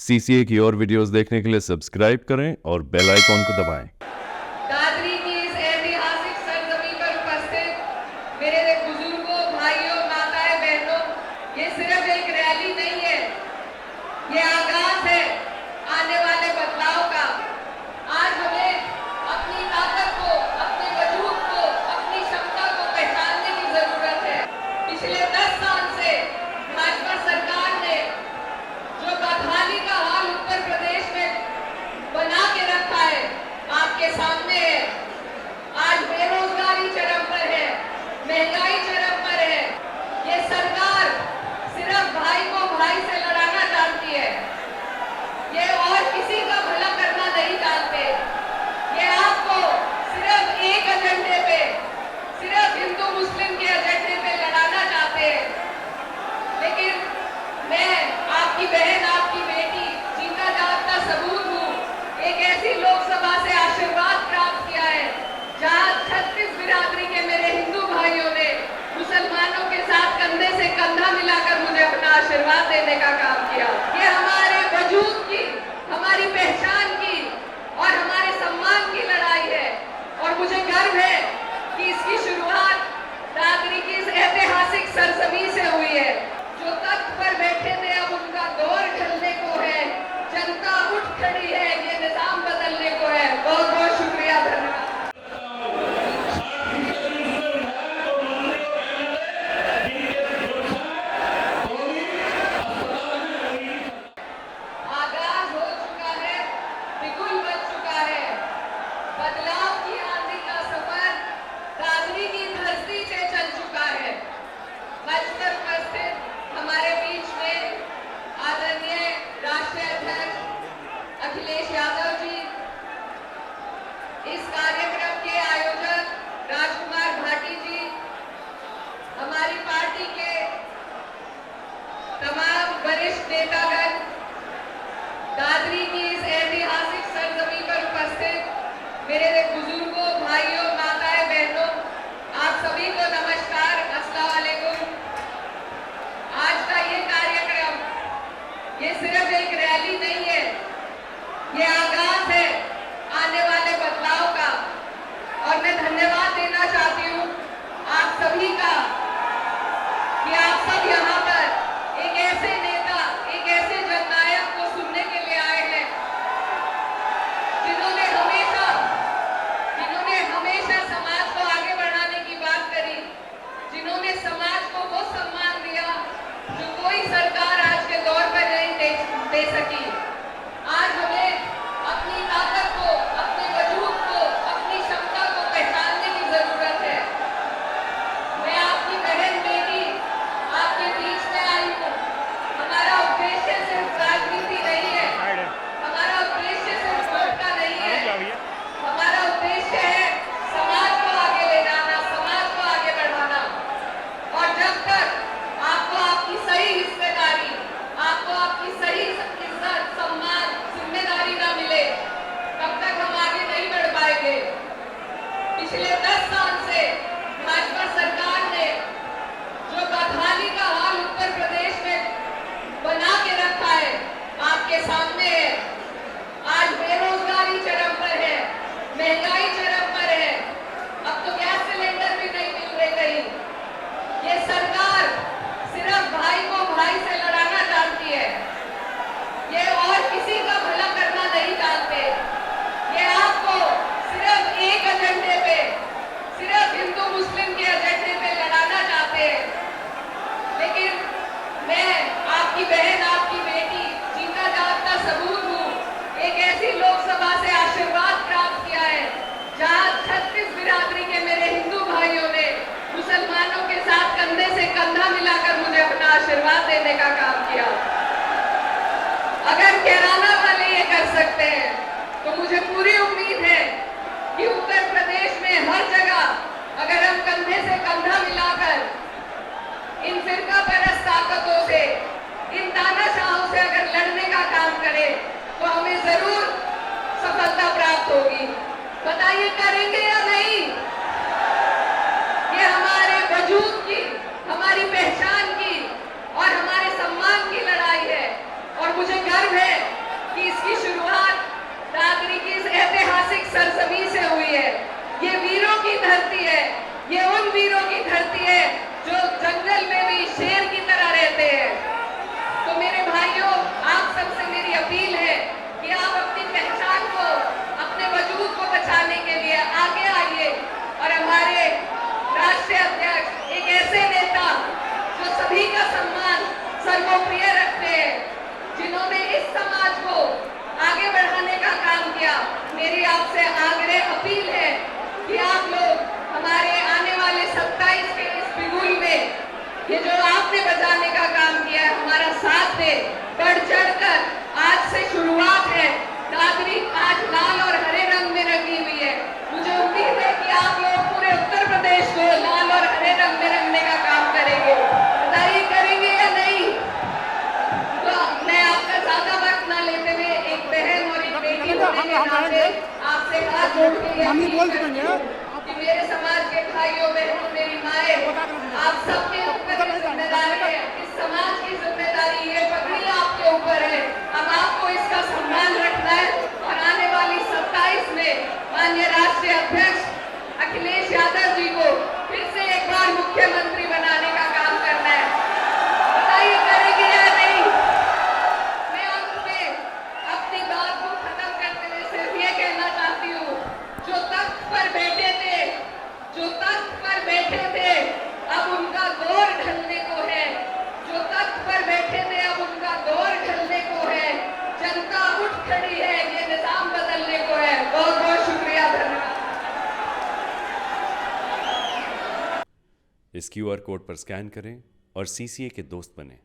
CCA की और videos देखने के लिए सब्सक्राइब करें और बेल आइकॉन को दबाएं। दादरी की इस ऐतिहासिक सरजमीन पर उपस्थित मेरे बुजुर्गों, भाइयों, माताएं, बहनों, ये सिर्फ एक रैली नहीं है, ये आगाज है आने वाले बदलाव का। आज हमें अपनी ताकत को, अपने वजूद को, अपनी क्षमता को पहचानने की जरूरत है। पिछले 10 साल से भाजपा सरकार ने जो बदहाली का हाल उत्तर प्रदेश में बना के रखा है, आपके सामने है। आज बेरोजगारी चरम पर है, महंगाई चरम पर है। ये सरकार सिर्फ भाई को भाई से लड़ाना जानती है, ये और किसी का भला करना नहीं जानते। ये आपको सिर्फ एक एजेंडे पे, सिर्फ हिंदू मुस्लिम के एजेंडे पे लड़ाना चाहते हैं। लेकिन मैं आपकी बहन, आपकी बेटी, जीता जागता सबूत हूँ। एक ऐसी लोकसभा से आशीर्वाद प्राप्त किया है जहाँ 36 बिरादरी के मेरे हिंदू भाइयों ने मुसलमानों के साथ कंधे से कंधा मिलाकर मुझे अपना आशीर्वाद देने का काम किया। ये हमारे वजूद की, हमारी पहचान की और हमारे सम्मान की लड़ाई है। और मुझे गर्व है कि इसकी शुरुआत दादरी की इस ऐतिहासिक सरजमीन से हुई है। जो तख्त पर बैठे थे अब उनका दौर ढलने को है, जनता उठ खड़ी है, ये निजाम बदलने को है। बहुत बहुत शुक्रिया, धन्यवाद। आगाज हो चुका है, बिगुल बज चुका है, बदलाव की आंधी का सफर दादरी की धरती से चल चुका है। मंच पर उपस्थित हमारे बीच में आदरणीय राष्ट्रीय अध्यक्ष अखिलेश यादव जी, इस कार्यक्रम के आयोजक राजकुमार भाटी जी, हमारी पार्टी के तमाम वरिष्ठ नेतागण, दादरी की इस ऐतिहासिक सरजमीन पर उपस्थित मेरे बुजुर्गों, भाइयों, माताएं, बहनों, आप सभी को नमस्कार, अस्सलाम वालेकुम। आज का ये कार्यक्रम ये सिर्फ एक रैली नहीं है, ये आगाज है आने वाले बदलाव का। और मैं धन्यवाद देना चाहती हूँ आप सभी का कि आप सब यहाँ पर एक ऐसे नेता, एक ऐसे जननायक को सुनने के लिए आए हैं जिन्होंने हमेशा समाज को आगे बढ़ाने की बात करी, जिन्होंने समाज को वो सम्मान दिया जो कोई सरकार आज के दौर पर नहीं दे सकी। आज हमें अपनी ताकत को, अपने वजूद को, अपनी क्षमता को पहचानने की जरूरत है। मैं आपकी बहन, बेटी, आपके बीच में आई हूँ। हमारा उद्देश्य सिर्फ राजनीति नहीं है, हमारा उद्देश्य सिर्फ वोट का नहीं है, हमारा उद्देश्य है समाज को आगे ले जाना, समाज को आगे बढ़ाना। और जब तक आपको आपकी सही हिस्सेदारी, आपको आपकी सही इज्जत, सम्मान, जिम्मेदारी ना मिले, तब तक हम आगे नहीं बढ़ पाएंगे। पिछले 10 साल से भाजपा सरकार ने जो बदहाली का हाल उत्तर प्रदेश में बना के रखा है, आपके सामने है। आज बेरोजगारी चरम पर है, महंगाई चरम पर है, अब तो गैस सिलेंडर भी नहीं मिल रहे कहीं। ये सरकार सिर्फ भाई को भाई से लड़ाना जानती है, ये और किसी का भला करना नहीं जानते। ये आपको सिर्फ एक एजेंडे पे, सिर्फ हिंदू मुस्लिम के एजेंडे पे लड़ाना चाहते हैं। लेकिन मैं आपकी बहन, आपकी बेटी, जीता जागता सबूत हूँ। एक ऐसी लोकसभा से आशीर्वाद प्राप्त किया है जहाँ 36 बिरादरी के मेरे हिंदू भाइयों ने मुसलमानों के साथ कंधे से कंधा मिलाकर मुझे अपना आशीर्वाद देने का काम किया। अगर कैराना वाले ये कर सकते हैं तो मुझे पूरी उम्मीद है कि उत्तर प्रदेश में हर जगह अगर हम कंधे से कंधा मिलाकर इन फिरका परस्त ताकतों से, इन तानाशाहों से अगर लड़ने का काम करें तो हमें जरूर सफलता प्राप्त होगी। बताइए, करेंगे या नहीं? ये हमारे वजूद की, हमारी पहचान की और हमारे सम्मान की लड़ाई है। और मुझे गर्व है की धरती है, ये उन वीरों की धरती है जो जंगल में भी शेर की तरह रहते हैं। तो मेरे भाइयों, आप सबसे मेरी अपील है कि आप अपनी पहचान को, अपने वजूद को बचाने के लिए आगे आइए और हमारे राष्ट्रीय अध्यक्ष एक ऐसे नेता जो सभी का सम्मान सर्वोप्रिय रखते हैं, जिन्होंने इस समाज को आगे बढ़ाने का काम किया। मेरी आपसे आग्रह अपील है कि आप लोग हमारे आने वाले 27 के इस बिगुल में ये जो आपने बजाने का काम किया है, हमारा साथ दे, बढ़ चढ़कर। आज से शुरुआत है, दादरी आज लाल और हरे रंग में रंगी हुई है। मुझे उम्मीद है कि आप लोग पूरे उत्तर प्रदेश को लाल और हरे रंग में रंगने का काम करेंगे। बताइए करेंगे या नहीं? तो मैं आपका ज्यादा वक्त ना लेते हुए एक बहन और एक बेटी होने के नाते आपसे हाथ जोड़ के ये अपील करती हूँ कि मेरे समाज के भाइयों बहनों, मेरी माए, आप सबके ऊपर ये जिम्मेदारी है, इस समाज की जिम्मेदारी, ये पगड़ी आपके ऊपर है। अब आपको इसका सम्मान रखना है और आने वाली 27 में माननीय राष्ट्रीय अध्यक्ष अखिलेश यादव जी को फिर से एक बार मुख्यमंत्री बनाने का काम करना है। बताइए करेंगे या नहीं? मैं अंत में अपनी बात को खत्म करते हुए सिर्फ ये कहना चाहती हूँ, जो तख्त पर बैठे थे, जो तख्त पर बैठे थे, अब उनका दौर ढलने को है। जो तख्त पर बैठे थे, अब उनका दौर ढलने को है। जनता उठ खड़ी है, ये निजाम बदलने को है। बहुत बहुत शुक्रिया, धन्यवाद। इस QR कोड पर स्कैन करें और CCA के दोस्त बनें।